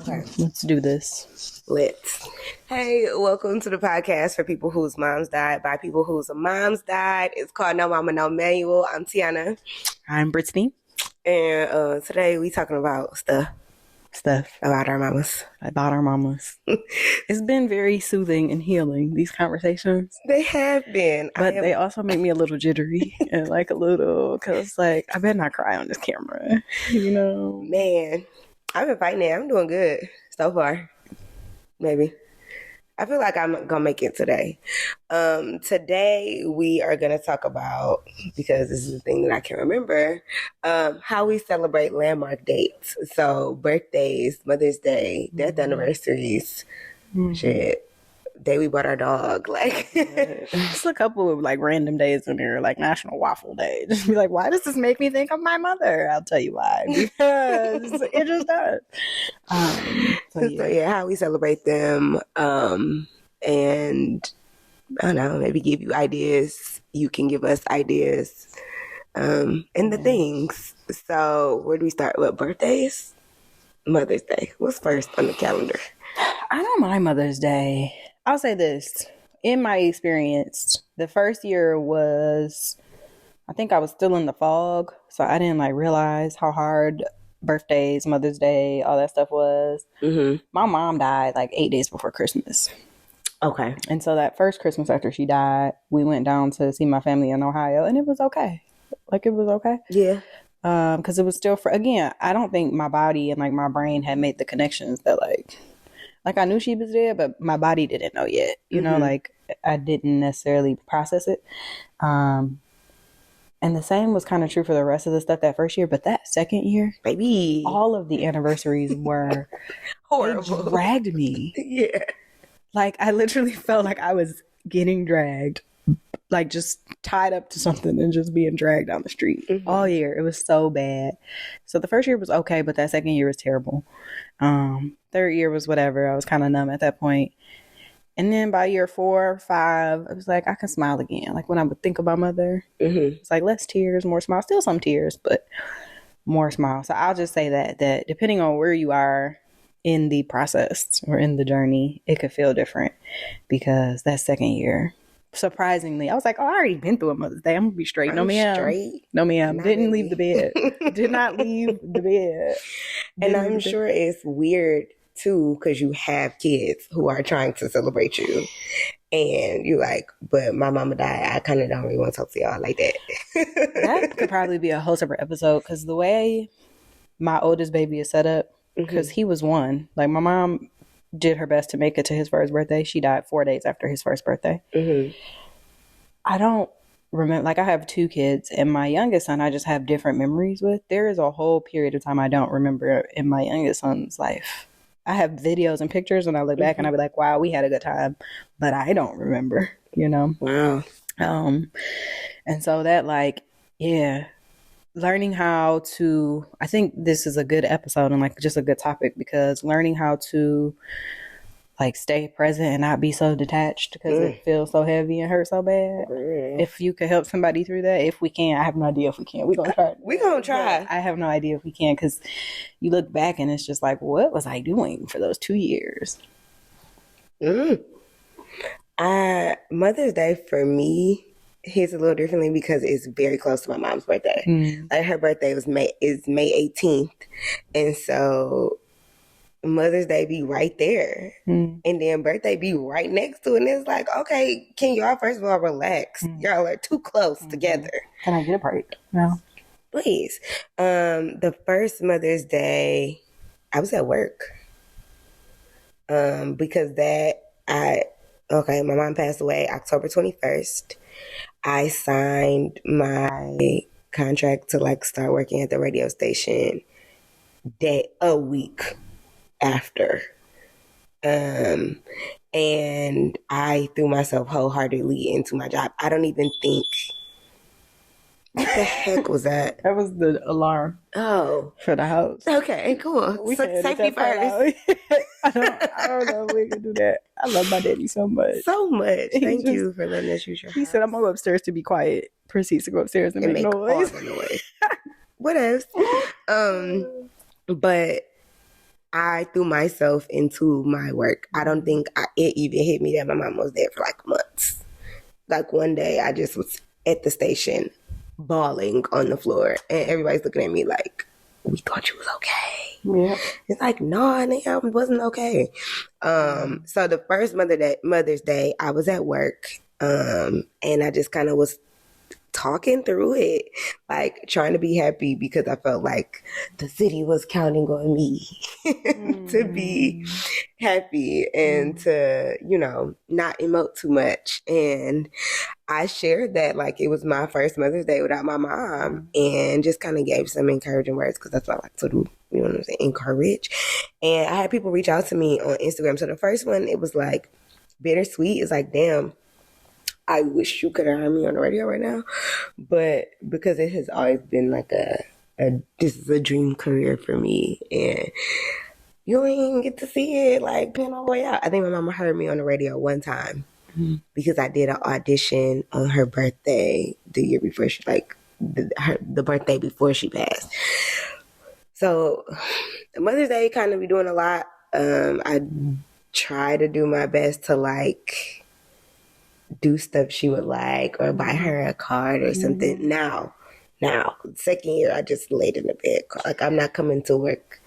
Okay. Let's do this. Let's. Hey, welcome to the podcast for people whose moms died by people whose moms died. It's called No Mama, No Manual. I'm Tiana. I'm Britt and Tee. And today we talking about stuff about our mamas. About our mamas. It's been very soothing and healing, these conversations. They have been. But they also make me a little jittery and like a little, because like, I better not cry on this camera, you know? Man, I've been fighting it. I'm doing good so far. Maybe. I feel like I'm going to make it today. Today we are going to talk about, because this is the thing that I can remember, how we celebrate landmark dates. So birthdays, Mother's Day, death anniversaries, shit. Day we bought our dog, like just a couple of like random days in there, like National Waffle Day. Just be like, why does this make me think of my mother? I'll tell you why. Because it just does. So yeah, how we celebrate them, and I don't know, maybe give you ideas. You can give us ideas, and the things. So where do we start? What, birthdays? Mother's Day. What's first on the calendar? I don't mind Mother's Day. I'll say this. In my experience, the first year was, I think I was still in the fog. So I didn't like realize how hard birthdays, Mother's Day, all that stuff was. Mm-hmm. My mom died like 8 days before Christmas. Okay. And so that first Christmas after she died, we went down to see my family in Ohio, and it was okay. Like, it was okay. Yeah. Because it was still, again, I don't think my body and like my brain had made the connections that like I knew she was dead, but my body didn't know yet. You know, like I didn't necessarily process it. And the same was kind of true for the rest of the stuff that first year. But that second year, baby, all of the anniversaries were horrible. They dragged me. Yeah. Like I literally felt like I was getting dragged, like just tied up to something and just being dragged down the street all year. It was so bad. So the first year was okay, but that second year was terrible. Third year was whatever. I was kind of numb at that point. And then by year 4 or 5, I was like, I can smile again. Like when I would think about mother, it's like less tears, more smiles. Still some tears, but more smiles. So I'll just say that depending on where you are in the process or in the journey, it could feel different, because that second year, surprisingly, I was like, oh, I already been through a Mother's Day. I'm gonna be straight. No, ma'am. Straight. No, ma'am. Didn't leave the bed. Did not leave the bed. And I'm sure it's weird too, because you have kids who are trying to celebrate you, and you're like, but my mama died. I kind of don't really want to talk to y'all like that. That could probably be a whole separate episode, because the way my oldest baby is set up, because he was 1. Like my mom did her best to make it to his first birthday. She died 4 days after his first birthday. I don't remember, like I have 2 kids, and my youngest son I just have different memories with. There is a whole period of time I don't remember in my youngest son's life. I have videos and pictures, and I look back and I be like, wow, we had a good time, but I don't remember, you know? Wow. And so that, like, yeah, learning how to, I think this is a good episode and like just a good topic, because learning how to like stay present and not be so detached, because it feels so heavy and hurts so bad. If you could help somebody through that, if we can, I have no idea if we can. We're going to try. We're going to try. I have no idea if we can, because you look back and it's just like, what was I doing for those 2 years? Mother's Day for me hits a little differently, because it's very close to my mom's birthday. Like her birthday is May 18th. And so Mother's Day be right there, and then birthday be right next to it, and it's like, okay, can y'all first of all relax? Y'all are too close together. Can I get a break? No, please. The first Mother's Day, I was at work, because my mom passed away October 21st. I signed my contract to like start working at the radio station a week after. And I threw myself wholeheartedly into my job. I don't even think, what the heck was that? That was the alarm. Oh. For the house. Okay, cool. Safety first. I don't know if we can do that. I love my daddy so much. So much. Thank you for letting us use your house. He said, I'm going to go upstairs to be quiet. Proceeds to go upstairs and make noise. All the noise. What else? But I threw myself into my work. I don't think it even hit me that my mom was there for like months. Like one day I just was at the station bawling on the floor and everybody's looking at me like, we thought you was okay. Yeah. It's like, no, I wasn't okay. So the first Mother's Day, I was at work, and I just kind of was talking through it, like trying to be happy because I felt like the city was counting on me to be happy and to, not emote too much. And I shared that like it was my first Mother's Day without my mom and just kind of gave some encouraging words because that's what I like to do. You know what I'm saying? Encourage. And I had people reach out to me on Instagram. So the first one, it was like bittersweet. It's like, damn, I wish you could have heard me on the radio right now. But because it has always been like this is a dream career for me. And you don't even get to see it like pan all the way out. I think my mama heard me on the radio one time because I did an audition on her birthday the year before she, like, the birthday before she passed. So Mother's Day kind of be doing a lot. I try to do my best to like do stuff she would like or buy her a card or something. Now, second year, I just laid in the bed. Like, I'm not coming to work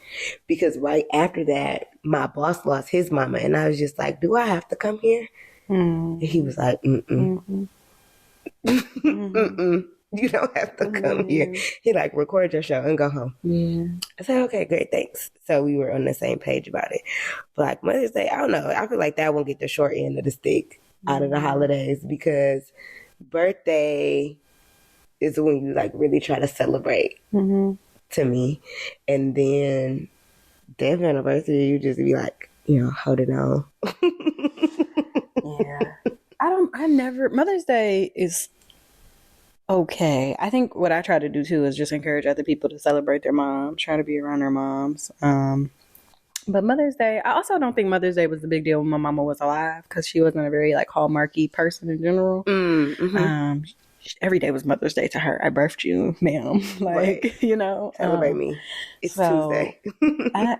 because right after that, my boss lost his mama. And I was just like, do I have to come here? And he was like, mm-mm. Mm-mm. You don't have to come here. He like, record your show and go home. Yeah. I said, okay, great, thanks. So we were on the same page about it. But like Mother's Day, I don't know. I feel like that won't get the short end of the stick out of the holidays because birthday is when you like really try to celebrate to me. And then death anniversary, you just be like, holding on. Yeah. Mother's Day is okay. I think what I try to do too is just encourage other people to celebrate their moms, try to be around their moms. But Mother's Day, I also don't think Mother's Day was the big deal when my mama was alive because she wasn't a very like hallmarky person in general. Every day was Mother's Day to her. I birthed you, ma'am. Like, right. Celebrate me. It's Tuesday.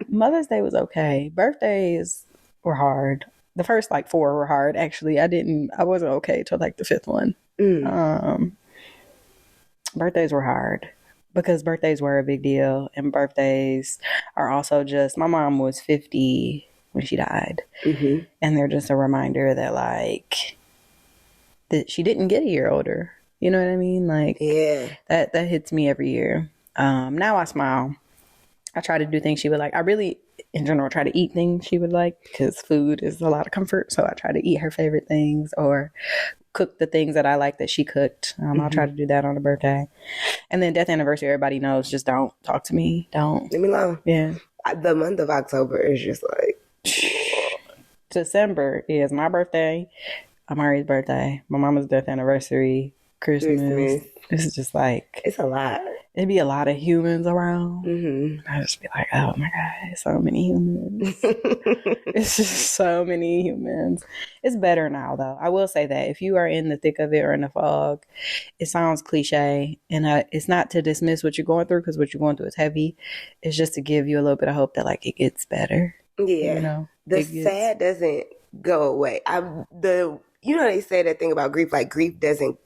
Mother's Day was okay. Birthdays were hard. The first like 4 were hard. Actually, I wasn't okay till like the 5th one. Birthdays were hard because birthdays were a big deal, and birthdays are also just, my mom was 50 when she died, and they're just a reminder that like that she didn't get a year older. You know what I mean? Like, yeah, that hits me every year. Now I smile. I try to do things she would like. I really, in general, try to eat things she would like because food is a lot of comfort. So I try to eat her favorite things or cook the things that I like that she cooked. I'll try to do that on her birthday. And then death anniversary, everybody knows, just don't talk to me. Don't. Leave me alone. Yeah. The month of October is just like... December is my birthday, Amari's birthday, my mama's death anniversary, Christmas. It's just like... It's a lot. It'd be a lot of humans around. I just be like, oh my God, so many humans. It's just so many humans. It's better now, though. I will say that if you are in the thick of it or in the fog, it sounds cliche. And it's not to dismiss what you're going through because what you're going through is heavy. It's just to give you a little bit of hope that like it gets better. Yeah. The sad doesn't go away. They say that thing about grief, like grief doesn't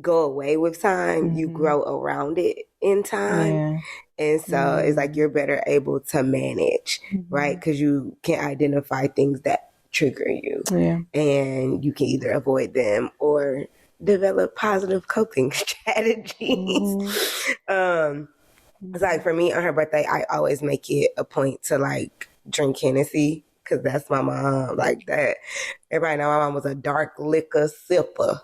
go away with time. You grow around it in time. And so it's like you're better able to manage, right? Because you can identify things that trigger you. And you can either avoid them or develop positive coping strategies. It's like for me on her birthday, I always make it a point to like drink Hennessy because that's my mom. Like that. Everybody know my mom was a dark liquor sipper.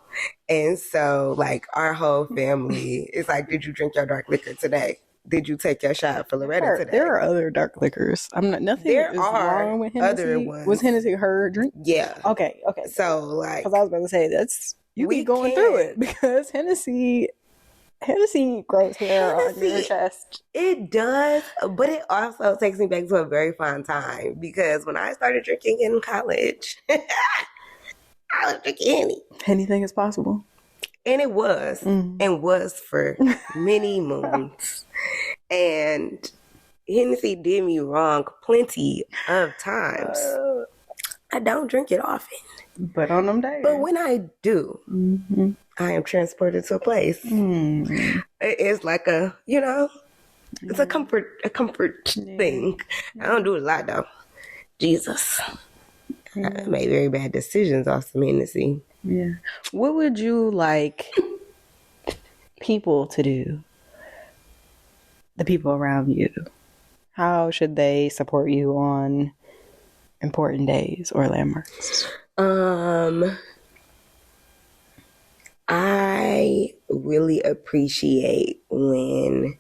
And so like our whole family is like, did you drink your dark liquor today? Did you take your shot for Loretta today? There are other dark liquors. Nothing is wrong with Hennessy. Other ones. Was Hennessy her drink? Yeah. Okay. So like, because I was about to say you be going through it because Hennessy grows hair on your chest. It does, but it also takes me back to a very fun time because when I started drinking in college, I was drinking Henny. Anything is possible. And it was, and was for many moons. And Hennessy did me wrong plenty of times. I don't drink it often. But on them days. But when I do, I am transported to a place. It's like a, it's a comfort thing. I don't do it a lot though. Jesus. I made very bad decisions off some Hennessy. Yeah. What would you like people to do? The people around you. How should they support you on important days or landmarks? I really appreciate when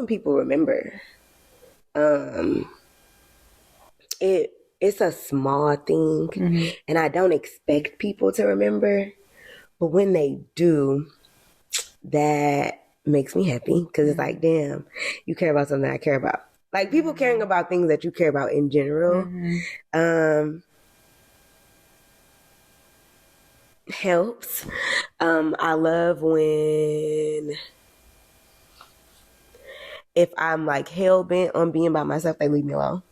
people remember. It's a small thing, and I don't expect people to remember, but when they do, that makes me happy because it's like, damn, you care about something I care about. Like people caring about things that you care about in general. Helps. I love when if I'm like hell bent on being by myself, they leave me alone.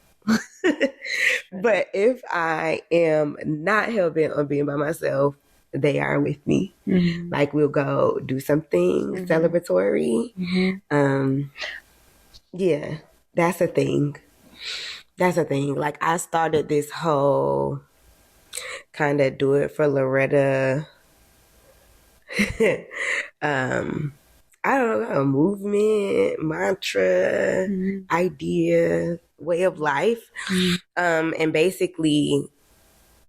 But if I am not hell bent on being by myself, they are with me. Like we'll go do something celebratory. Yeah, that's a thing. Like I started this whole kind of do it for Loretta I don't know, movement, mantra, idea, way of life. And basically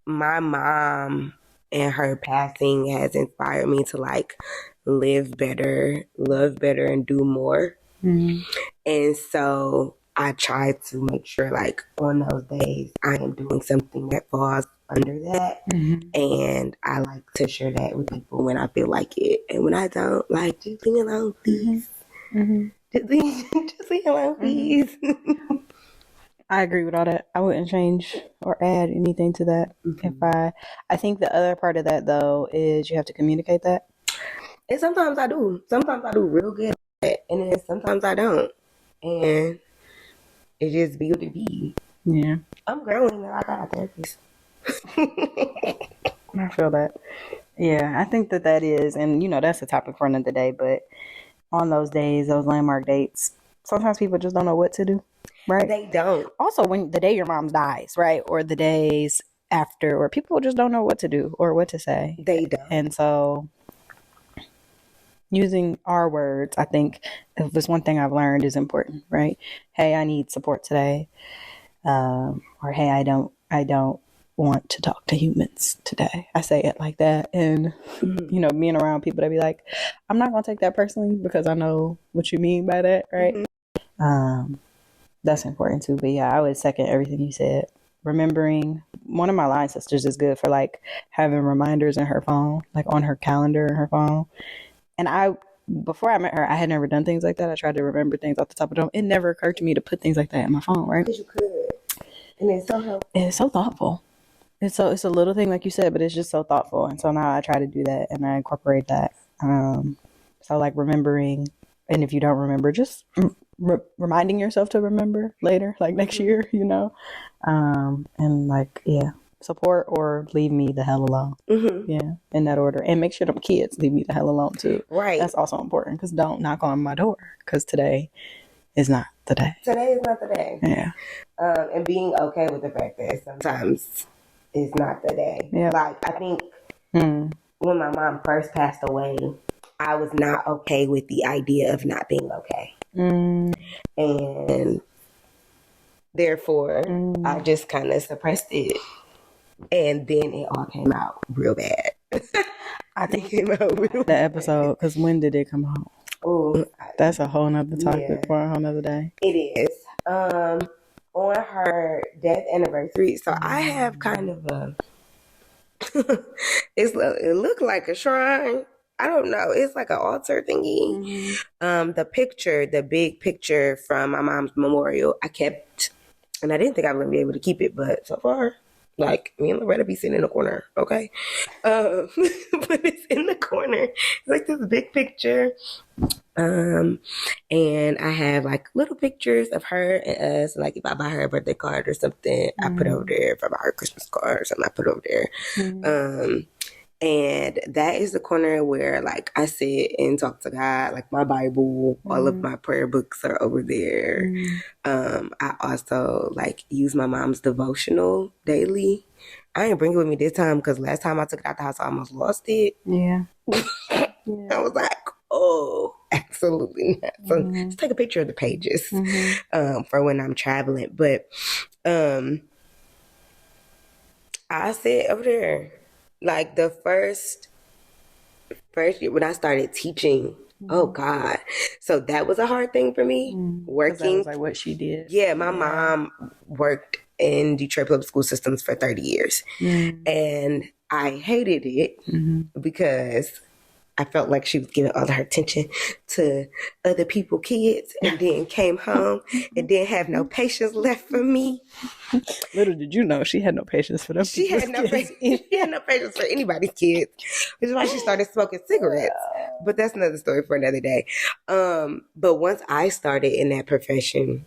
my mom and her passing has inspired me to like live better, love better, and do more. And so I try to make sure like on those days I am doing something that falls under that. And I like to share that with people when I feel like it. And when I don't, like, just leave me alone, please. Just leave me alone, please. I agree with all that. I wouldn't change or add anything to that. I think the other part of that though is you have to communicate that. And sometimes I do. Sometimes I do real good at it. And then sometimes I don't. And it just be what it be. Yeah. I'm growing. I got a therapist. I feel that. Yeah, I think that is, and that's the topic for another day, but on those days, those landmark dates, sometimes people just don't know what to do, right? They don't. Also, when the day your mom dies, right? Or the days after, or people just don't know what to do or what to say. They don't. And so using our words, I think if there's one thing I've learned is important, right? Hey, I need support today. Or hey, I don't want to talk to humans today. I say it like that. And, being around people that be like, I'm not going to take that personally because I know what you mean by that, right? That's important too. But yeah, I would second everything you said. Remembering, one of my line sisters is good for like having reminders in her phone, like on her calendar in her phone. And before I met her, I had never done things like that. I tried to remember things off the top of the dome. It never occurred to me to put things like that in my phone, right? Because you could. And it's so helpful. And it's so thoughtful. It's a little thing like you said, but it's just so thoughtful. And so now I try to do that and I incorporate that. So like remembering, and if you don't remember, just reminding yourself to remember later, like next year, and like, yeah, support or leave me the hell alone. Yeah, in that order. And make sure them kids leave me the hell alone too. Right. That's also important because don't knock on my door because today is not the day. Today is not the day. Yeah. And being okay with the fact that sometimes it's not the day. Yeah. Like, I think when my mom first passed away, I was not okay with the idea of not being okay. And therefore, I just kind of suppressed it. And then it all came out real bad. I think it came out real bad. The episode, because when did it come out? Oh, that's a whole nother topic for a whole nother day. It is. On her death anniversary, so I have kind of a it looked like a shrine. I don't know. It's like an altar thingy. The big picture from my mom's memorial, I kept, and I didn't think I was gonna be able to keep it, but so far Like, me and Loretta be sitting in the corner, okay? But it's in the corner. It's like this big picture. And I have like little pictures of her and us. Like if I buy her a birthday card or something, I put over there. If I buy her a Christmas card or something, I put over there. And that is the corner where like I sit and talk to God, like my Bible, all of my prayer books are over there. I also like use my mom's devotional daily. I didn't bring it with me this time because last time I took it out the house, I almost lost it. Yeah. I was like, oh, absolutely not. So just take a picture of the pages for when I'm traveling. But I sit over there. Like the first year when I started teaching, oh God. So that was a hard thing for me. Working. That was like what she did. Yeah, my mom worked in Detroit public school systems for 30 years. And I hated it because I felt like she was giving all her attention to other people's kids and then came home and didn't have no patience left for me. Little did you know she had no patience for them. She had no patience for anybody's kids, which is why she started smoking cigarettes. But that's another story for another day. But once I started in that profession,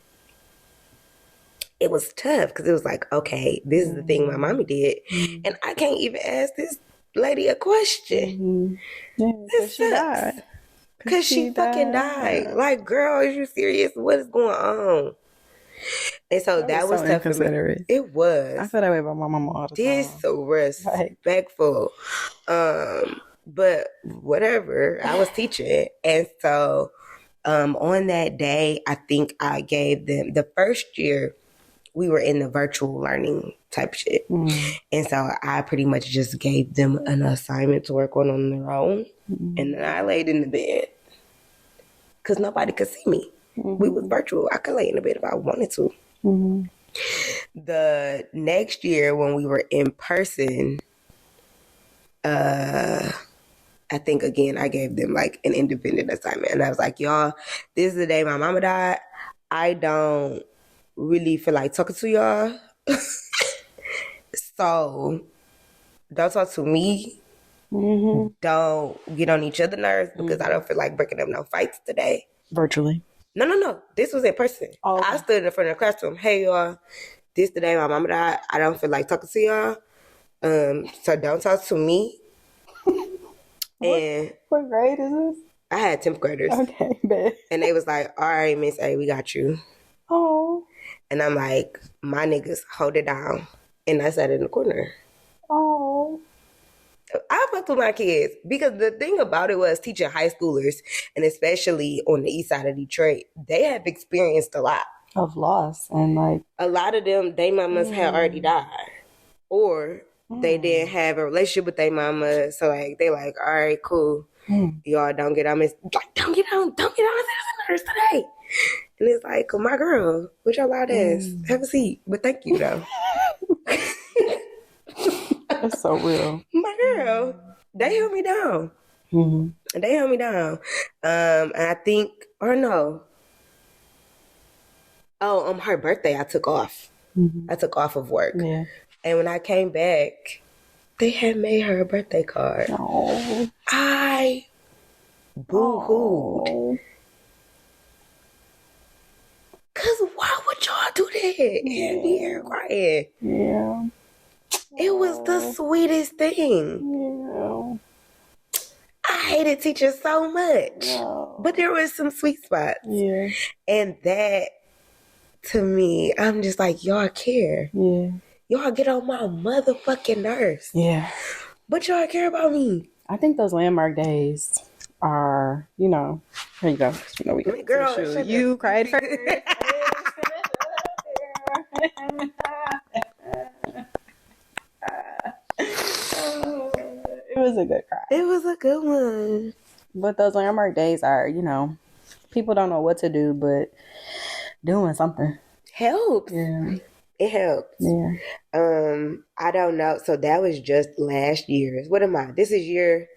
it was tough because it was like, okay, this is the thing my mommy did, and I can't even ask this lady a question. Yeah, because she died. Because she fucking died. Like, girl, are you serious? What is going on? And so that was tough for me. It was. I feel that way about my mama all the time. Disrespectful. But whatever. I was teaching. And so on that day, I think I gave them the first year we were in the virtual learning type shit. And so I pretty much just gave them an assignment to work on their own. And then I laid in the bed because nobody could see me. We was virtual. I could lay in the bed if I wanted to. The next year when we were in person, I think again I gave them like an independent assignment. And I was like, y'all, this is the day my mama died. I don't really feel like talking to y'all. So don't talk to me. Don't get on each other's nerves because I don't feel like breaking up no fights today. Virtually. No. This was in person. Oh, okay. I stood in front of the classroom. Hey, y'all. This the day my mama died. I don't feel like talking to y'all. So don't talk to me. What grade is this? I had 10th graders. Okay, bet. And they was like, all right, Miss A, we got you. Oh. And I'm like, my niggas, hold it down. And I sat in the corner. Oh. I fucked with my kids because the thing about it was teaching high schoolers, and especially on the east side of Detroit, they have experienced a lot of loss, and like a lot of them, they mamas had already died, or they didn't have a relationship with their mama. So like they like, all right, cool, y'all don't get on this, like don't get on this today. And it's like, oh, my girl, what your loud ass? Have a seat, but thank you though. That's so real. My girl, they held me down. They held me down. And I think, or no. Oh, on her birthday, I took off. I took off of work. Yeah. And when I came back, they had made her a birthday card. Oh. I boo-hooed. Because why would y'all do that? And be here crying. Yeah. It was the sweetest thing. Yeah. I hated teaching so much. But there was some sweet spots. Yeah. And that, to me, I'm just like, y'all care. Yeah. Y'all get on my motherfucking nerves. Yeah. But y'all care about me. I think those landmark days are, you know, here you go. You know, we got girl, you cried first. It was a good cry. It was a good one. But those landmark days are, you know, people don't know what to do, but doing something helps. Yeah. It helps. Yeah. I don't know. So that was just last year's. What am I? This is year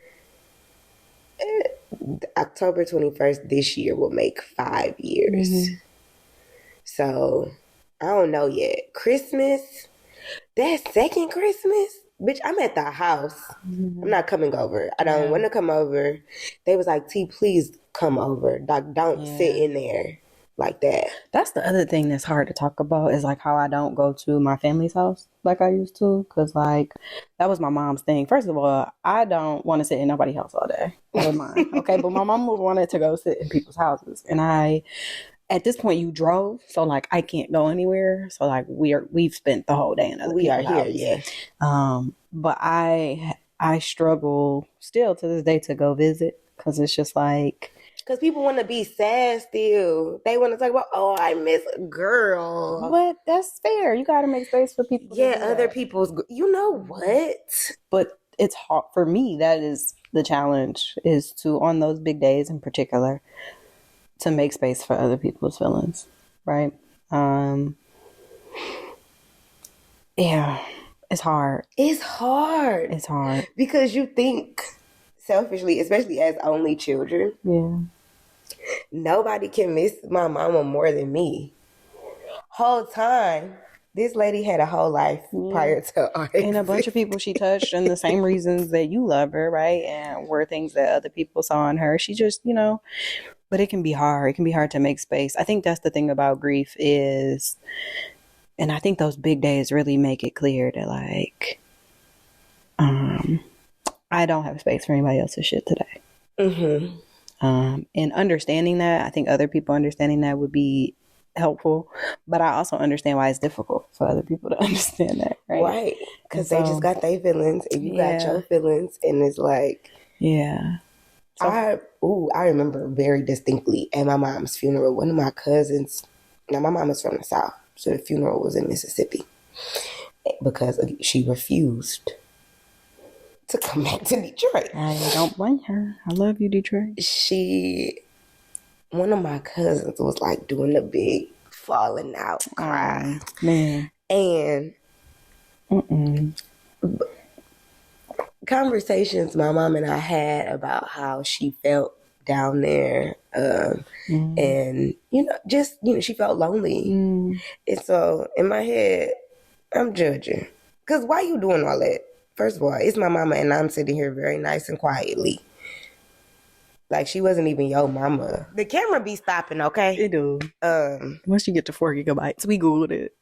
October 21st this year will make 5 years. So I don't know yet. Christmas, That second Christmas, bitch, I'm at the house. I'm not coming over. I don't want to come over. They was like, T, please come over. Like, don't sit in there like that. That's the other thing that's hard to talk about is like how I don't go to my family's house like I used to, because like that was my mom's thing. First of all, I don't want to sit in nobody's house all day. That was mine. Okay, but my mom wanted to go sit in people's houses, and at this point you drove, so like I can't go anywhere. So like we've spent the whole day in other people's houses. Yeah. But I struggle still to this day to go visit, because it's just like, because people want to be sad still. They want to talk about, oh, I miss a girl. But that's fair. You got to make space for people. Yeah, other people's, you know what? But it's hard for me. That is the challenge, is to, on those big days in particular, to make space for other people's feelings. Right? Yeah, it's hard. It's hard. It's hard. Because you think selfishly, especially as only children. Yeah. Nobody can miss my mama more than me. Whole time, this lady had a whole life prior to our and a bunch of people she touched, and the same reasons that you love her, right? And were things that other people saw in her. She just, but it can be hard. It can be hard to make space. I think that's the thing about grief is, and I think those big days really make it clear that like, I don't have space for anybody else's shit today. Mm-hmm. And understanding that, I think other people understanding that would be helpful. But I also understand why it's difficult for other people to understand that, right? Right. Because they just got their feelings and you got your feelings. And it's like... Yeah. So, I remember very distinctly at my mom's funeral, one of my cousins... Now, my mom is from the South, so the funeral was in Mississippi. Because she refused to come back to Detroit. I don't blame her. I love you, Detroit. One of my cousins was like doing the big falling out cry. Man. And conversations my mom and I had about how she felt down there. And, she felt lonely. And so in my head, I'm judging. Because why you doing all that? First of all, it's my mama and I'm sitting here very nice and quietly. Like, she wasn't even your mama. The camera be stopping, okay? It do. Once you get to 4 gigabytes, we Googled it.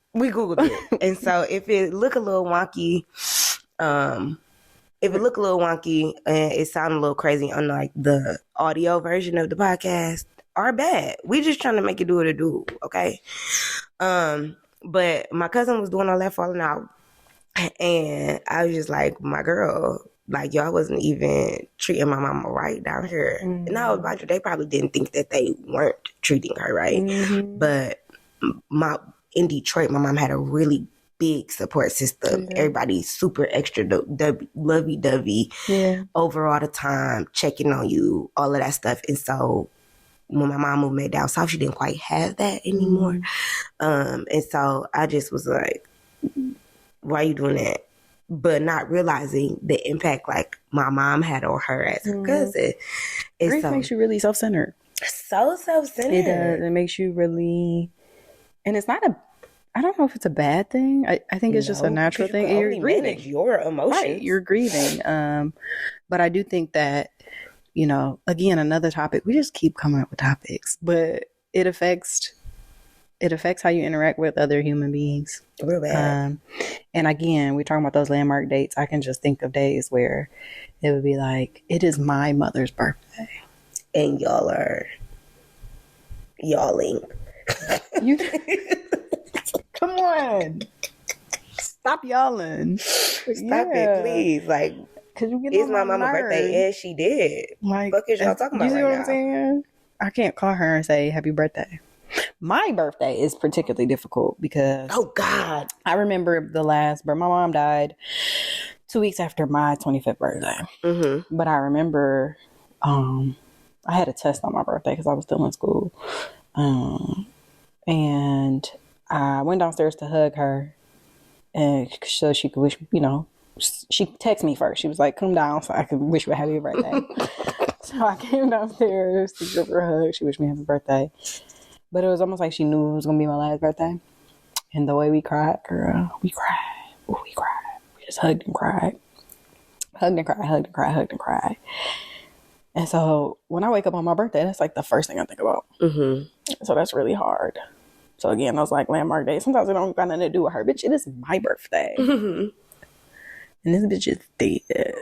And so if it look a little wonky, and it sound a little crazy on like the audio version of the podcast, our bad. We just trying to make it do what it do, okay? But my cousin was doing all that falling out. And I was just like, my girl, like, y'all wasn't even treating my mama right down here. Mm-hmm. And I was about to, they probably didn't think that they weren't treating her right. Mm-hmm. But in Detroit, my mom had a really big support system. Mm-hmm. Everybody's super extra lovey-dovey over all the time, checking on you, all of that stuff. And so when my mom moved me down south, she didn't quite have that anymore. Mm-hmm. And so I just was like, why are you doing that? But not realizing the impact like my mom had on her as her cousin. Grief makes you really self-centered. So self-centered. It does. It makes you really... And it's not I don't know if it's a bad thing. I think it's just a natural thing. You're grieving your emotions. Right, you're grieving. But I do think that, again, another topic. We just keep coming up with topics. But it affects how you interact with other human beings. Real bad. And again, we're talking about those landmark dates. I can just think of days where it would be like, it is my mother's birthday. And y'all are yawling. Come on. Stop yawling. Stop it, please. Like, it's my mama's birthday, and she did. Like, what is y'all talking about you see right what now? I'm saying? I can't call her and say happy birthday. My birthday is particularly difficult because... Oh, God. I remember my mom died 2 weeks after my 25th birthday. Mm-hmm. But I remember I had a test on my birthday because I was still in school. And I went downstairs to hug her, and so she could wish, she texted me first. She was like, come down so I could wish you a happy birthday. So I came downstairs to give her a hug. She wished me happy birthday. But it was almost like she knew it was going to be my last birthday. And the way we cried, girl, we cried. just hugged and cried. Hugged and cried, hugged and cried, hugged and cried. And so when I wake up on my birthday, that's like the first thing I think about. So that's really hard. So again, I was like, landmark day. Sometimes it don't got nothing to do with her. Bitch, it is my birthday. And this bitch is dead.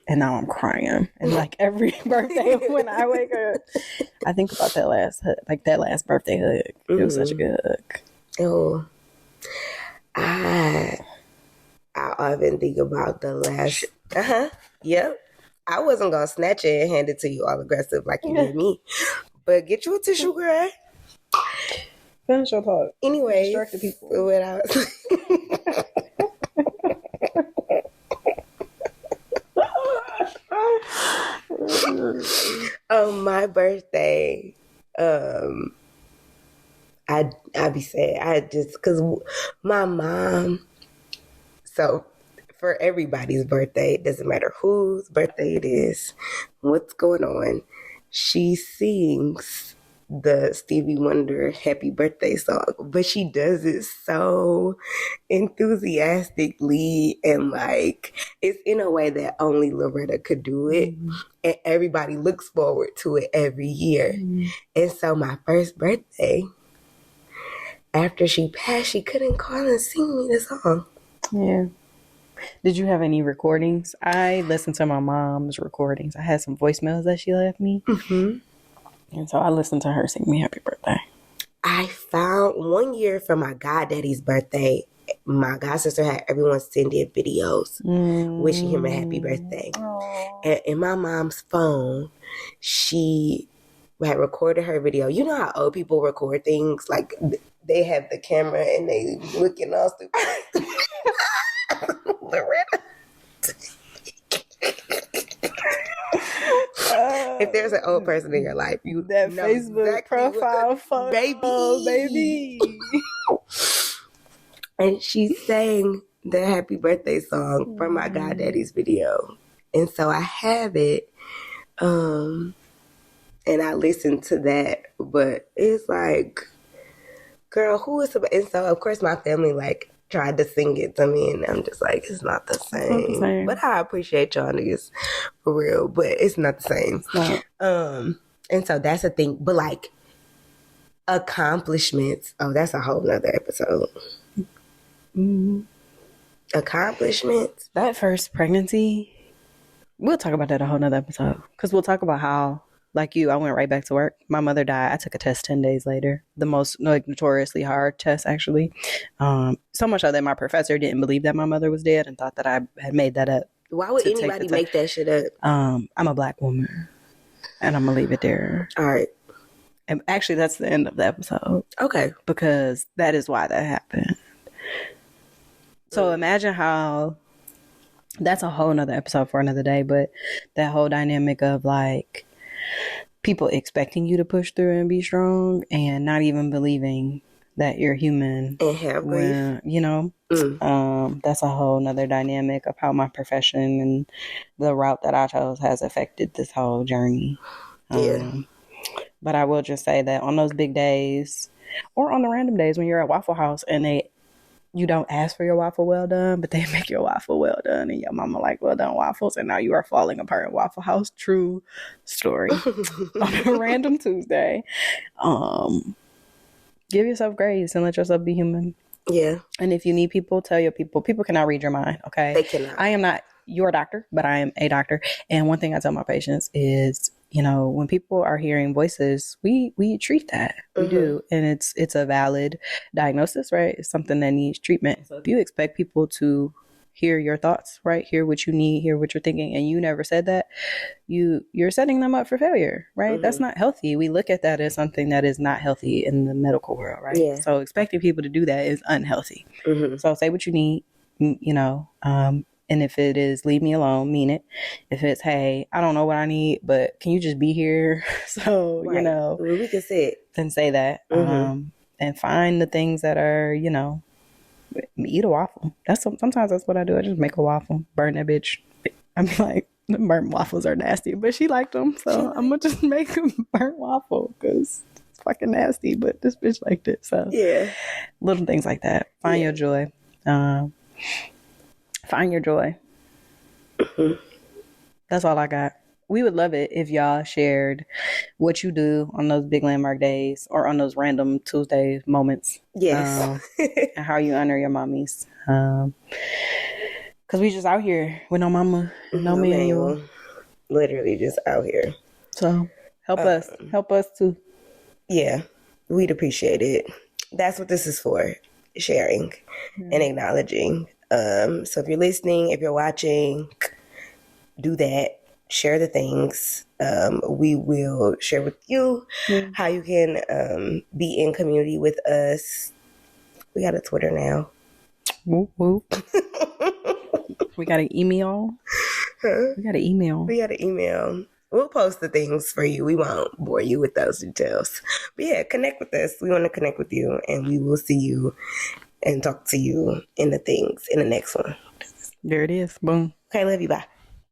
And now I'm crying. And like every birthday when I wake up, I think about that last birthday hug. It was such a good hug. Oh, I often think about the last. Yep. I wasn't gonna snatch it and hand it to you all aggressive like you did me, but get you a tissue, girl. Finish your thought. Anyway, distract the people. What I was on my birthday, I'd be sad. Cause my mom. So for everybody's birthday, it doesn't matter whose birthday it is, what's going on, she sings the Stevie Wonder Happy Birthday song, but she does it so enthusiastically and like it's in a way that only Loretta could do it, and everybody looks forward to it every year. And so my first birthday, after she passed, she couldn't call and sing me the song. Yeah. Did you have any recordings? I listened to my mom's recordings. I had some voicemails that she left me. And so I listened to her sing me happy birthday. I found one year for my goddaddy's birthday, my godsister had everyone send in videos wishing him a happy birthday. And in my mom's phone, she had recorded her video. You know how old people record things? Like they have the camera and they looking all stupid. Loretta. If there's an old person in your life, you that know Facebook exactly profile photo, baby. And she sang the happy birthday song from my goddaddy's video. And so I have it. And I listened to that. But it's like, girl, who is... And so, of course, my family, like, tried to sing it to me, and I'm just like, it's not the same. But I appreciate y'all niggas for real, but it's not the same. And so that's the thing. But like accomplishments, that's a whole nother episode. Accomplishments. That first pregnancy, we'll talk about that a whole nother episode, because we'll talk about how, like you, I went right back to work. My mother died. I took a test 10 days later. The most notoriously hard test, actually. So much so that my professor didn't believe that my mother was dead and thought that I had made that up. Why would anybody make that shit up? I'm a black woman. And I'm going to leave it there. All right. And actually, that's the end of the episode. Okay. Because that is why that happened. So imagine how... That's a whole nother episode for another day. But that whole dynamic of like... people expecting you to push through and be strong and not even believing that you're human and have grief. You know, that's a whole nother dynamic of how my profession and the route that I chose has affected this whole journey. But I will just say that on those big days or on the random days when you're at Waffle House and you don't ask for your waffle well done, but they make your waffle well done, and your mama like well done waffles, and now you are falling apart in Waffle House. True story. On a random Tuesday, give yourself grace and let yourself be human. Yeah. And if you need people, tell your people. People cannot read your mind. Okay. They cannot. I am not your doctor, but I am a doctor. And one thing I tell my patients is, you know, when people are hearing voices, we treat that. We do. And it's a valid diagnosis, right? It's something that needs treatment. So if you expect people to hear your thoughts, right? Hear what you need, hear what you're thinking, and you never said that, you're setting them up for failure, right? That's not healthy. We look at that as something that is not healthy in the medical world, right? Yeah. So expecting people to do that is unhealthy. So say what you need, you know, and if it is, leave me alone, mean it. If it's, hey, I don't know what I need, but can you just be here? So, you know, we can say it. Then say that. And find the things that are, you know, eat a waffle. Sometimes that's what I do. I just make a waffle, burn that bitch. I'm like, the burnt waffles are nasty, but she liked them. So I'm going to just make a burnt waffle because it's fucking nasty, but this bitch liked it. So yeah, little things like that. Find your joy. Find your joy. That's all I got. We would love it if y'all shared what you do on those big landmark days or on those random Tuesday moments. Yes. And how you honor your mommies. Because we just out here with no mama, no manual. Literally just out here. So help us. Help us too. Yeah, we'd appreciate it. That's what this is for. Sharing and acknowledging. So if you're listening, if you're watching, do that. Share the things. We will share with you how you can be in community with us. We got a Twitter now. Whoop, whoop. We got an email. We got an email. We'll post the things for you. We won't bore you with those details. But yeah, connect with us. We want to connect with you, and we will see you and talk to you in the next one. There it is. Boom. Okay, love you. Bye.